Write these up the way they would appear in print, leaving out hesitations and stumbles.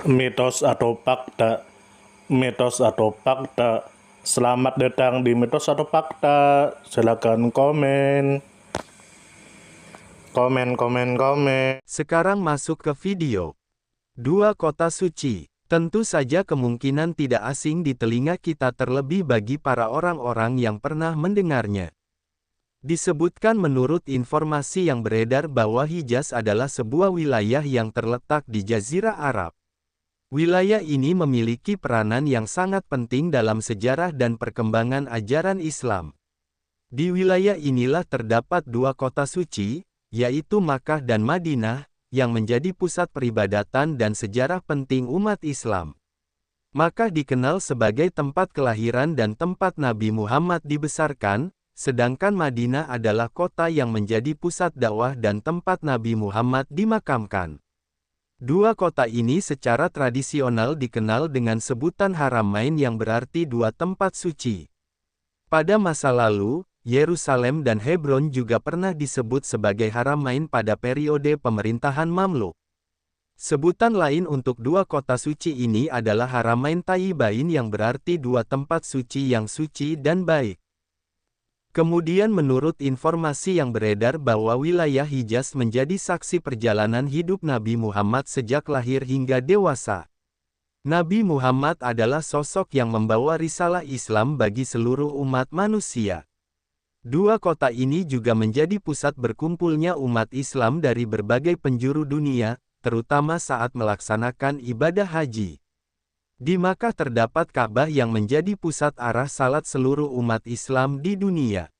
Mitos atau fakta? Mitos atau fakta? Selamat datang di Mitos atau Fakta. Silakan komen. Komen. Sekarang masuk ke video. Dua kota suci. Tentu saja kemungkinan tidak asing di telinga kita terlebih bagi para orang-orang yang pernah mendengarnya. Disebutkan menurut informasi yang beredar bahwa Hijaz adalah sebuah wilayah yang terletak di Jazirah Arab. Wilayah ini memiliki peranan yang sangat penting dalam sejarah dan perkembangan ajaran Islam. Di wilayah inilah terdapat dua kota suci, yaitu Makkah dan Madinah, yang menjadi pusat peribadatan dan sejarah penting umat Islam. Makkah dikenal sebagai tempat kelahiran dan tempat Nabi Muhammad dibesarkan, sedangkan Madinah adalah kota yang menjadi pusat dakwah dan tempat Nabi Muhammad dimakamkan. Dua kota ini secara tradisional dikenal dengan sebutan Haramain yang berarti dua tempat suci. Pada masa lalu, Yerusalem dan Hebron juga pernah disebut sebagai Haramain pada periode pemerintahan Mamluk. Sebutan lain untuk dua kota suci ini adalah Haramain Thayyibain yang berarti dua tempat suci yang suci dan baik. Kemudian menurut informasi yang beredar bahwa wilayah Hijaz menjadi saksi perjalanan hidup Nabi Muhammad sejak lahir hingga dewasa. Nabi Muhammad adalah sosok yang membawa risalah Islam bagi seluruh umat manusia. Dua kota ini juga menjadi pusat berkumpulnya umat Islam dari berbagai penjuru dunia, terutama saat melaksanakan ibadah haji. Di Makkah terdapat Ka'bah yang menjadi pusat arah salat seluruh umat Islam di dunia.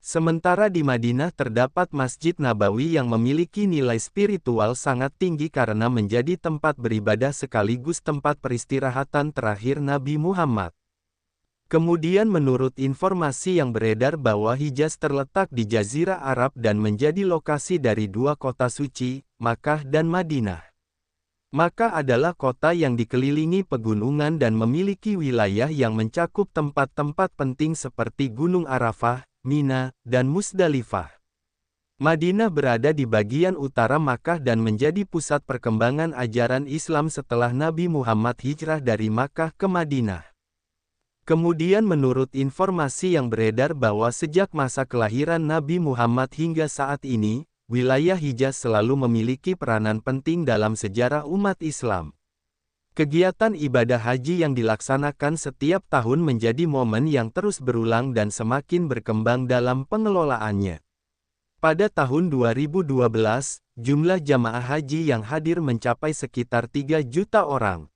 Sementara di Madinah terdapat Masjid Nabawi yang memiliki nilai spiritual sangat tinggi karena menjadi tempat beribadah sekaligus tempat peristirahatan terakhir Nabi Muhammad. Kemudian menurut informasi yang beredar bahwa Hijaz terletak di Jazirah Arab dan menjadi lokasi dari dua kota suci, Makkah dan Madinah. Makkah adalah kota yang dikelilingi pegunungan dan memiliki wilayah yang mencakup tempat-tempat penting seperti Gunung Arafah, Mina, dan Musdalifah. Madinah berada di bagian utara Makkah dan menjadi pusat perkembangan ajaran Islam setelah Nabi Muhammad hijrah dari Makkah ke Madinah. Kemudian menurut informasi yang beredar bahwa sejak masa kelahiran Nabi Muhammad hingga saat ini, wilayah Hijaz selalu memiliki peranan penting dalam sejarah umat Islam. Kegiatan ibadah haji yang dilaksanakan setiap tahun menjadi momen yang terus berulang dan semakin berkembang dalam pengelolaannya. Pada tahun 2012, jumlah jamaah haji yang hadir mencapai sekitar 3 juta orang.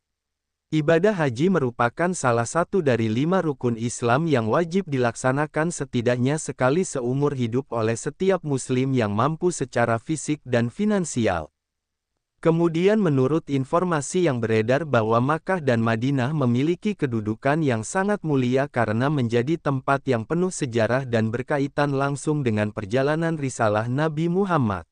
Ibadah haji merupakan salah satu dari 5 rukun Islam yang wajib dilaksanakan setidaknya sekali seumur hidup oleh setiap muslim yang mampu secara fisik dan finansial. Kemudian menurut informasi yang beredar bahwa Makkah dan Madinah memiliki kedudukan yang sangat mulia karena menjadi tempat yang penuh sejarah dan berkaitan langsung dengan perjalanan risalah Nabi Muhammad.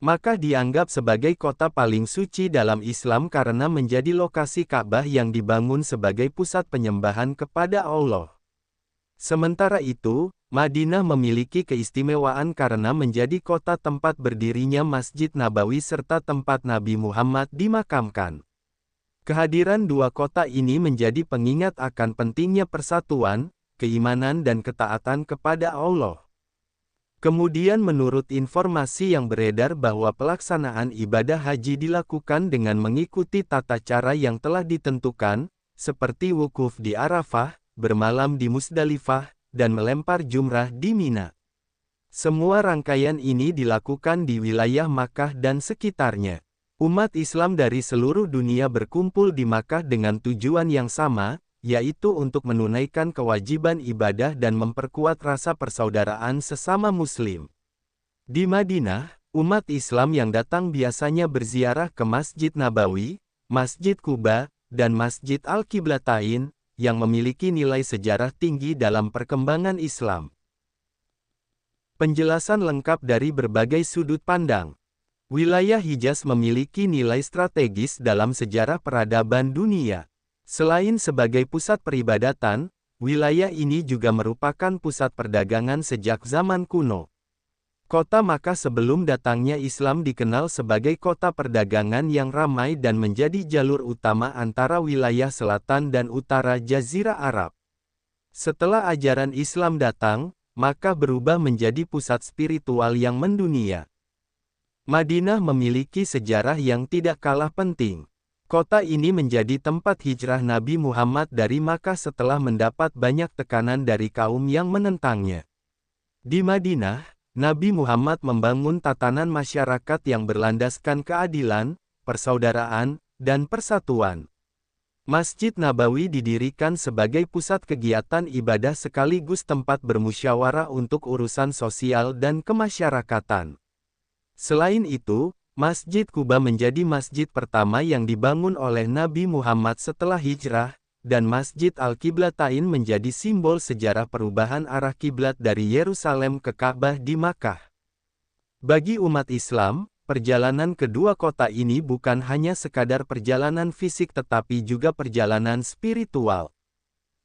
Makkah dianggap sebagai kota paling suci dalam Islam karena menjadi lokasi Ka'bah yang dibangun sebagai pusat penyembahan kepada Allah. Sementara itu, Madinah memiliki keistimewaan karena menjadi kota tempat berdirinya Masjid Nabawi serta tempat Nabi Muhammad dimakamkan. Kehadiran dua kota ini menjadi pengingat akan pentingnya persatuan, keimanan dan ketaatan kepada Allah. Kemudian menurut informasi yang beredar bahwa pelaksanaan ibadah haji dilakukan dengan mengikuti tata cara yang telah ditentukan, seperti wukuf di Arafah, bermalam di Musdalifah, dan melempar jumrah di Mina. Semua rangkaian ini dilakukan di wilayah Makkah dan sekitarnya. Umat Islam dari seluruh dunia berkumpul di Makkah dengan tujuan yang sama, yaitu untuk menunaikan kewajiban ibadah dan memperkuat rasa persaudaraan sesama muslim. Di Madinah, umat Islam yang datang biasanya berziarah ke Masjid Nabawi, Masjid Quba, dan Masjid Al-Qiblatain, yang memiliki nilai sejarah tinggi dalam perkembangan Islam. Penjelasan lengkap dari berbagai sudut pandang. Wilayah Hijaz memiliki nilai strategis dalam sejarah peradaban dunia. Selain sebagai pusat peribadatan, wilayah ini juga merupakan pusat perdagangan sejak zaman kuno. Kota Makkah sebelum datangnya Islam dikenal sebagai kota perdagangan yang ramai dan menjadi jalur utama antara wilayah selatan dan utara Jazirah Arab. Setelah ajaran Islam datang, Makkah berubah menjadi pusat spiritual yang mendunia. Madinah memiliki sejarah yang tidak kalah penting. Kota ini menjadi tempat hijrah Nabi Muhammad dari Makkah setelah mendapat banyak tekanan dari kaum yang menentangnya. Di Madinah, Nabi Muhammad membangun tatanan masyarakat yang berlandaskan keadilan, persaudaraan, dan persatuan. Masjid Nabawi didirikan sebagai pusat kegiatan ibadah sekaligus tempat bermusyawarah untuk urusan sosial dan kemasyarakatan. Selain itu, Masjid Kuba menjadi masjid pertama yang dibangun oleh Nabi Muhammad setelah hijrah, dan Masjid Al-Qiblatain menjadi simbol sejarah perubahan arah kiblat dari Yerusalem ke Ka'bah di Makkah. Bagi umat Islam, perjalanan kedua kota ini bukan hanya sekadar perjalanan fisik tetapi juga perjalanan spiritual.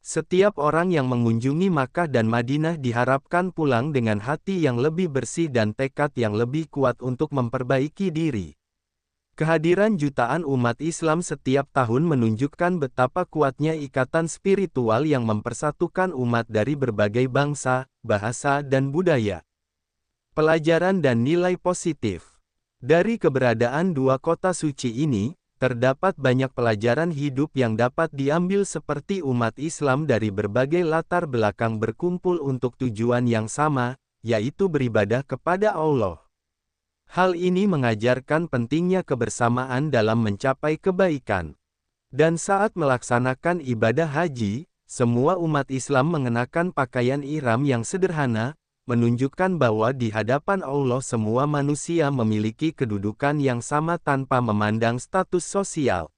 Setiap orang yang mengunjungi Makkah dan Madinah diharapkan pulang dengan hati yang lebih bersih dan tekad yang lebih kuat untuk memperbaiki diri. Kehadiran jutaan umat Islam setiap tahun menunjukkan betapa kuatnya ikatan spiritual yang mempersatukan umat dari berbagai bangsa, bahasa dan budaya. Pelajaran dan nilai positif. Dari keberadaan dua kota suci ini, terdapat banyak pelajaran hidup yang dapat diambil seperti umat Islam dari berbagai latar belakang berkumpul untuk tujuan yang sama, yaitu beribadah kepada Allah. Hal ini mengajarkan pentingnya kebersamaan dalam mencapai kebaikan. Dan saat melaksanakan ibadah haji, semua umat Islam mengenakan pakaian ihram yang sederhana, menunjukkan bahwa di hadapan Allah semua manusia memiliki kedudukan yang sama tanpa memandang status sosial.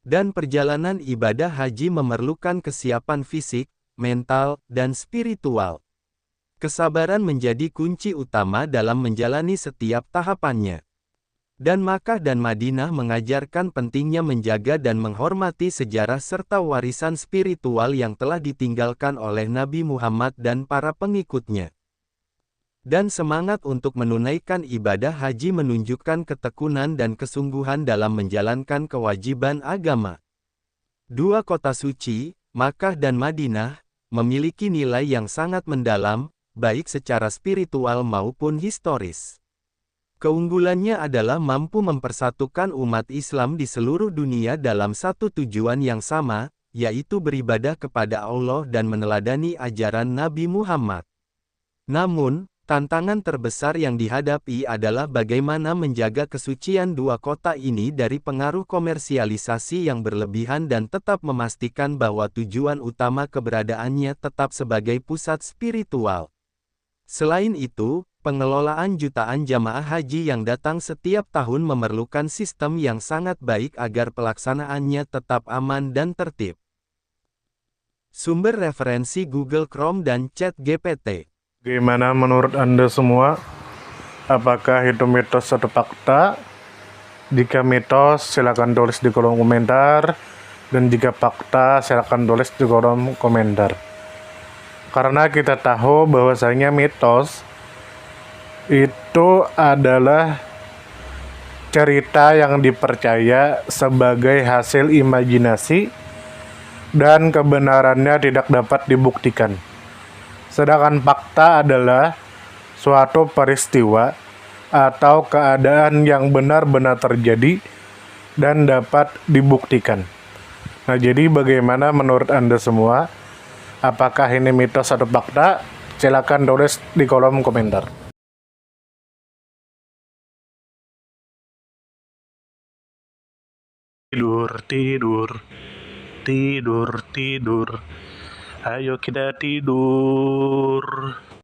Dan perjalanan ibadah haji memerlukan kesiapan fisik, mental, dan spiritual. Kesabaran menjadi kunci utama dalam menjalani setiap tahapannya. Dan Makkah dan Madinah mengajarkan pentingnya menjaga dan menghormati sejarah serta warisan spiritual yang telah ditinggalkan oleh Nabi Muhammad dan para pengikutnya. Dan semangat untuk menunaikan ibadah haji menunjukkan ketekunan dan kesungguhan dalam menjalankan kewajiban agama. Dua kota suci, Makkah dan Madinah, memiliki nilai yang sangat mendalam, baik secara spiritual maupun historis. Keunggulannya adalah mampu mempersatukan umat Islam di seluruh dunia dalam satu tujuan yang sama, yaitu beribadah kepada Allah dan meneladani ajaran Nabi Muhammad. Namun, tantangan terbesar yang dihadapi adalah bagaimana menjaga kesucian dua kota ini dari pengaruh komersialisasi yang berlebihan dan tetap memastikan bahwa tujuan utama keberadaannya tetap sebagai pusat spiritual. Selain itu, pengelolaan jutaan jamaah haji yang datang setiap tahun memerlukan sistem yang sangat baik agar pelaksanaannya tetap aman dan tertib. Sumber referensi Google Chrome dan ChatGPT. Gimana menurut Anda semua? Apakah itu mitos atau fakta? Jika mitos, silakan tulis di kolom komentar. Dan jika fakta, silakan tulis di kolom komentar. Karena kita tahu bahwasanya mitos itu adalah cerita yang dipercaya sebagai hasil imajinasi dan kebenarannya tidak dapat dibuktikan. Sedangkan fakta adalah suatu peristiwa atau keadaan yang benar-benar terjadi dan dapat dibuktikan. Nah, jadi bagaimana menurut Anda semua? Apakah ini mitos atau fakta? Silakan tulis di kolom komentar. Tidur, tidur, tidur, tidur. Ayo kita tidur.